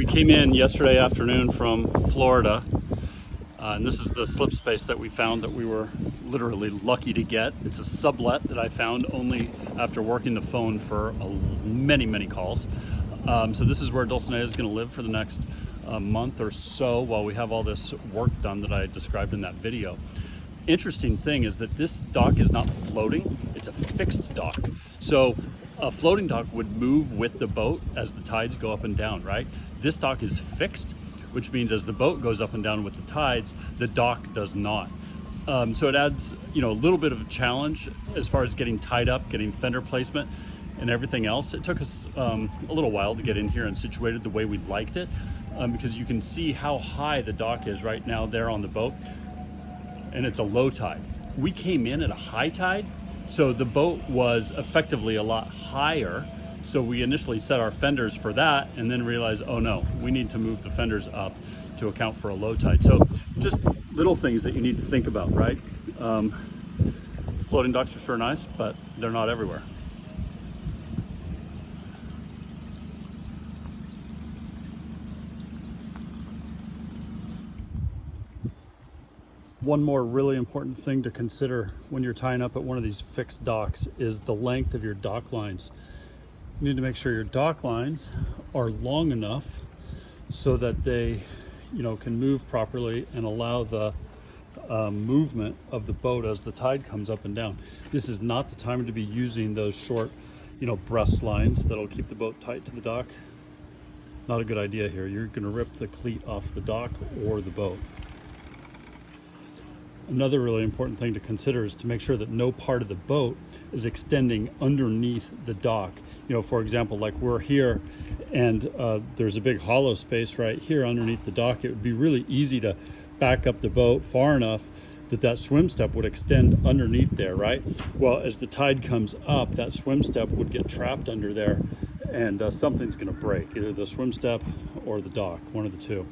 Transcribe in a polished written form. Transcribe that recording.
We came in yesterday afternoon from Florida, and this is the slip space that we found that we were literally lucky to get. It's a sublet that I found only after working the phone for many calls. So this is where Dulcinea is going to live for the next month or so while we have all this work done that I described in that video. Interesting thing is that this dock is not floating, it's a fixed dock. So a floating dock would move with the boat as the tides go up and down, right? This dock is fixed, which means as the boat goes up and down with the tides, the dock does not. So it adds, a little bit of a challenge as far as getting tied up, getting fender placement and everything else. It took us a little while to get in here and situated the way we liked it, because you can see how high the dock is right now there on the boat, and it's a low tide. We came in at a high tide, so the boat was effectively a lot higher. So we initially set our fenders for that and then realized, oh no, we need to move the fenders up to account for a low tide. So just little things that you need to think about, right? Floating docks are sure nice, but they're not everywhere. One more really important thing to consider when you're tying up at one of these fixed docks is the length of your dock lines. You need to make sure your dock lines are long enough so that they, can move properly and allow the movement of the boat as the tide comes up and down. This is not the time to be using those short, breast lines that'll keep the boat tight to the dock. Not a good idea here. You're going to rip the cleat off the dock or the boat. Another really important thing to consider is to make sure that no part of the boat is extending underneath the dock. For example, like we're here and there's a big hollow space right here underneath the dock. It would be really easy to back up the boat far enough that swim step would extend underneath there, right? Well, as the tide comes up, that swim step would get trapped under there and something's going to break, either the swim step or the dock, one of the two.